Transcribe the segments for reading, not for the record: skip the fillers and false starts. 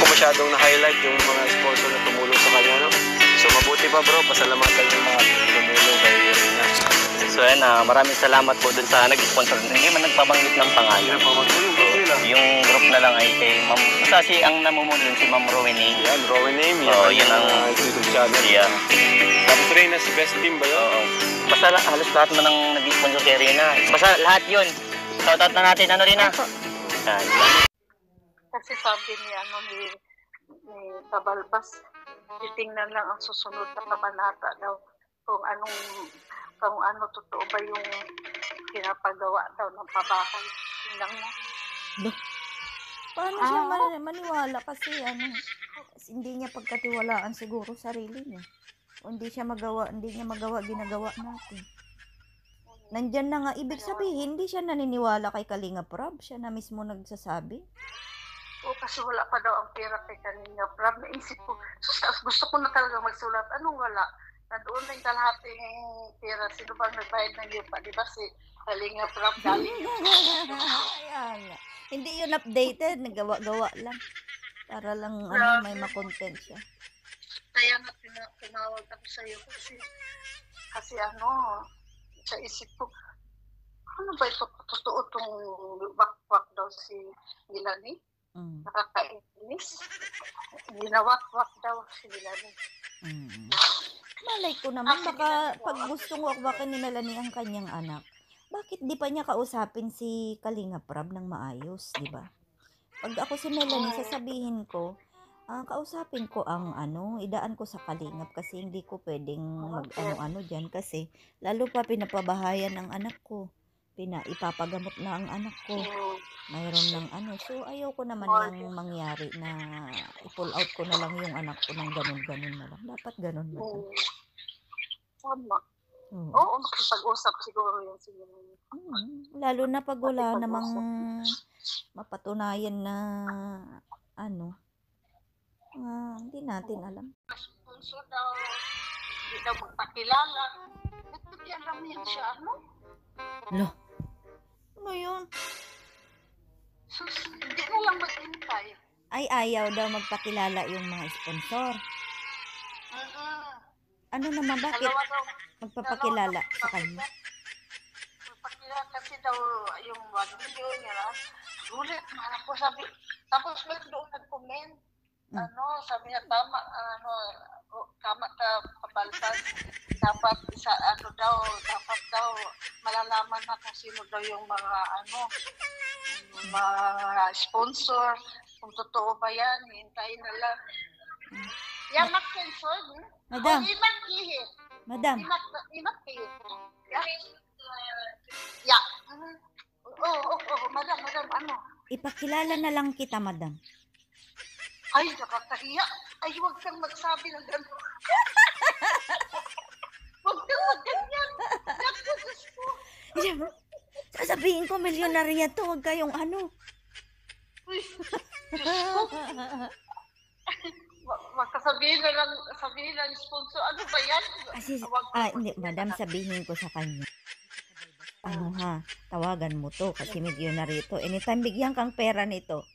ko masyadong na-highlight yung mga sponsor na tumulong sa kanya, no? So mabuti pa bro, pasalamatan yung mga tumulong kay Rina. So yan, maraming salamat po dun sa nag-sponsor. Hindi man nagpabanggit ng pangalan. Yung group na lang ay kay Ma'am. Basta ang namumuno dun si Ma'am Rowene. Yan, Rowene. Yun ang YouTube channel. Yeah. Tapos Rina, si Best Team ba yun? Basta halos lahat mo nang nag-sponsor kay Rina. Basta lahat yun. Shoutout na natin, ano Rina? Kasi sabi niya, ni Tabalbas, titingnan lang ang susunod na kabanata daw kung ano totoo ba yung pinapagawa daw ng pabahay. Tingnan mo. Paano siya maniwala kasi hindi niya pagkatiwalaan siguro sarili niya. O hindi niya magawa ginagawa natin. Nandyan na nga, ibig sabihin, hindi siya naniniwala kay Kalinga Prab. Siya na mismo nagsasabi. O kasi wala pa daw ang pera kay Kalinga Prab. Naisip ko, gusto ko na talaga magsulat. Anong wala? Nandoon na yung kalahating pera. Sino bang nagbayad ng yupa? Di ba si Kalinga Prab galing yung Ayan. Hindi yun updated. Nagawa-gawa lang. Para lang may makontent siya. Kaya nga tinawag ako sa'yo kasi sa isip ko, ano ba ito? Totoo itong wak-wak daw si Milani? Nakakainis. Ginawak-wak daw si Milani. Malay ko naman, baka pag gustong wakwakin ni Melanie ang kanyang anak, bakit di pa niya kausapin si Kalinga Prab ng maayos, di ba? Pag ako si Melanie, sasabihin ko, kausapin ko ang idaan ko sa Kalingap kasi hindi ko pwedeng mag dyan kasi lalo pa pinapabahayan ng anak ko. Ipapagamot na ang anak ko. Mayroon ng So, ayaw ko naman yung mangyari na i-pull out ko na lang yung anak ko ng ganun-ganun na lang. Dapat ganun ba? Tama. Oo, makipag-usap siguro yun siguro. Lalo na pag wala namang mapatunayan na hindi natin alam. Sponsor daw, hindi daw magpakilala. Nagpakilala lang yan siya, Ano yun? Sus, hindi na lang maghintay. Ay, ayaw daw magpakilala yung mga sponsor. Ano naman, bakit magpapakilala sa kanya? Magpakilala kasi daw yung 1 million nila. Ulit, mahala ko sabi. Tapos may doon nag-comment. Sabi niya, tama ka Pabalbas. Dapat dapat daw malalaman na kung sino daw yung mga mga sponsor, kung totoo ba yan, hintayin na lang. Yan mag-sponsor, Madam. Madam. Yeah. Madam, Ipakilala na lang kita, madam. Ay, nakakahiya. Ay, huwag kang magsabi ng gano'n. Huwag kang magganyan. Gusto. Sasabihin ko, milyonarya to. Huwag kayong Uy, Diyos ko. Sabihin lang, sponsor. Ano ba yan? Hindi, madam, sabihin ko sa kanya. Tawagan mo to kasi milyonarya to. Anytime bigyan kang pera nito.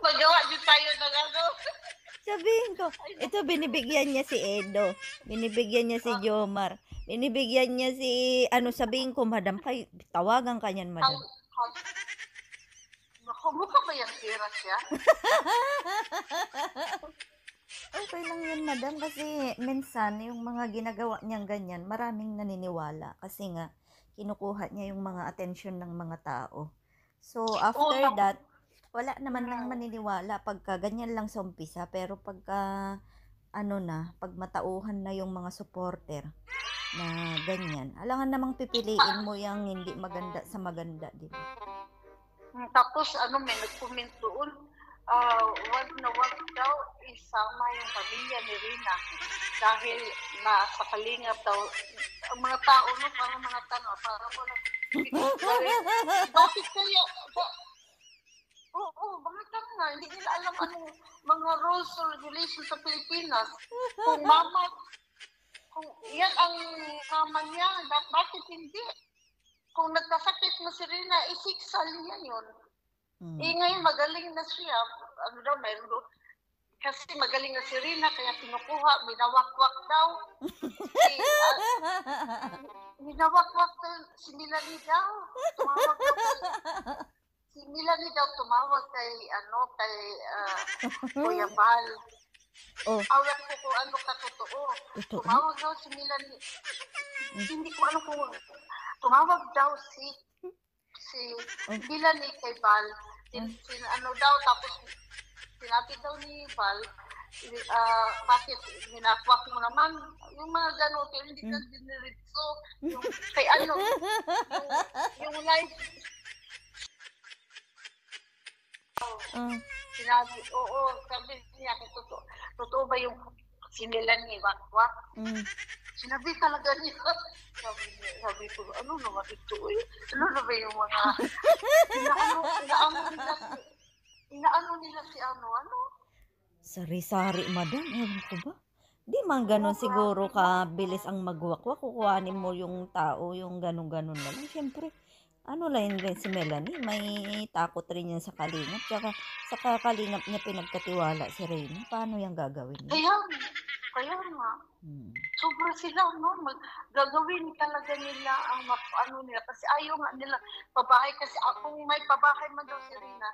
Magawa din tayo ng Sabihin ko, ito binibigyan niya si Edo, binibigyan niya si Jomar, binibigyan niya si, sabihin ko, madam, tawagan ka niyan, madam. Mukha ba yung pera siya? Okay lang yun, madam, kasi minsan, yung mga ginagawa niyang ganyan, maraming naniniwala, kasi nga, kinukuha niya yung mga atensyon ng mga tao. So, after that, wala naman lang maniniwala pagka ganyan lang sa umpisa, pero pagka pag matauhan na yung mga supporter na ganyan, alangan namang pipiliin mo yung hindi maganda sa maganda, di ba? Tapos may nag-comment doon, wag na wag daw isama yung pamilya ni Rina dahil nasa Kalingap daw. Ang mga tao parang mga tanong, parang bakit kaya? Oo, bakit nga? Hindi nila alam anong mga rules or regulations sa Pilipinas. Kung yan ang mama niya, bakit hindi? Kung nagkasakit mo si Rina, isiksal niya yun. Ngayon magaling na siya. Ano daw, meron daw. Kasi magaling na si Rina, kaya kinukuha, minawakwak daw. Minawakwak daw, si Melanie daw. Tumawag daw si Melanie daw tumawag kay, Kuya Bal. Oh, Awat ko kung ano katotoo. totoo. Tumawag daw si Melanie. Hindi ko ano kung tumawag daw si Melanie kay Bal. Ano daw, tapos sinabi daw ni Bal, bakit ginakwak mo naman? Yung mga gano'n, kaya hindi ka diniritso. Yung, kay ano, yung live. Sinabi, oo, sabi niya, totoo ba yung sinilan ni Wakwak? Sinabi talaga niya. Sabi ko, ano naman ito eh? Ano na ba yung mga, inaano nila si ano? Sari-sari, madam. Ewan ko ba? Di man ganun siguro kabilis ang magwakwak. Kukuhanin mo yung tao, yung ganun-ganun na lang. Siyempre, ano lang rin si Melanie, may takot rin yan sa kalingap. Tsaka sa kalingap niya pinagkatiwala si Reyna. Paano yung gagawin niya? Kaya nga. Sobra sila, no? Gagawin talaga nila ang ano nila. Kasi ayaw nga nila pabahay. Kasi kung may pabahay man daw si Rina,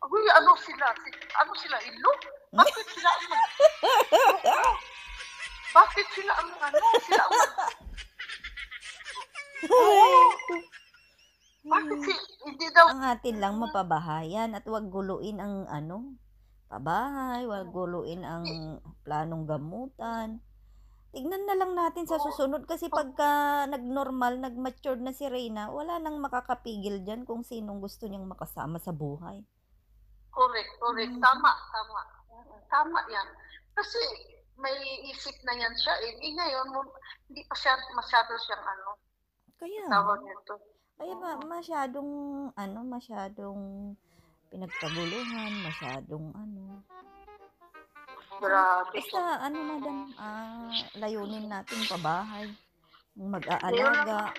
ano sila, ilo? Bakit sila ang bakit sila ang bakit hindi daw Ang atin lang mapabahayan at wag guluin ang pabahay, wag guluin ang planong gamutan. Tignan na lang natin sa susunod kasi pagka nag-normal, nag-mature na si Reyna, wala nang makakapigil dyan kung sinong gusto niyang makasama sa buhay. Correct. Tama yan. Kasi may isip na yan siya. Ngayon, hindi pa siya masyado siyang tawag nito. Kaya masyadong pinagkaguluhan, masyadong Grabe. Basta madam, layunin natin pabahay, mag-aalaga.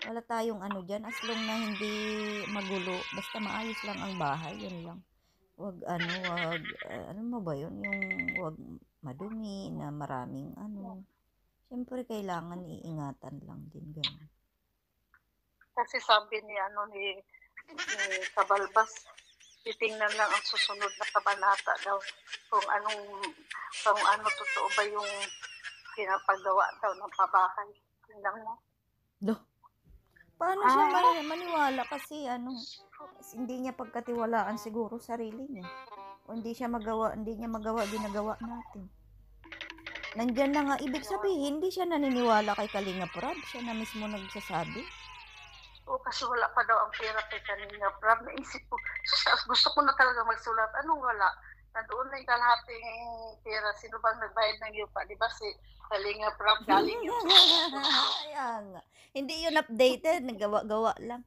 Wala tayong dyan, as long na hindi magulo, basta maayos lang ang bahay, yun lang. Wag mo ba yun, yung wag madumi na maraming Siyempre kailangan iingatan lang din ganun. Kasi sabi ni Kabalbas, titingnan lang ang susunod na kabanata daw kung ano totoo ba yung pinapagawa daw ng pabahay. Tingnan mo. Paano siya maniwala kasi hindi niya pagkatiwalaan siguro sarili niya. O hindi niya magawa ginagawa natin. Nandiyan na nga, ibig sabihin, hindi siya naniniwala kay Kalingap Rob. Siya na mismo nagsasabi. Kasi wala pa daw ang pera kay Kalingap Rob. Naisip ko, gusto ko na talaga magsulat. Anong wala? Nandoon na yung kalahating pera. Sino bang nagbayad ng yupa? Di ba si Kalingap Rob galing yung Kaya nga. Hindi yun updated, nagawa-gawa lang.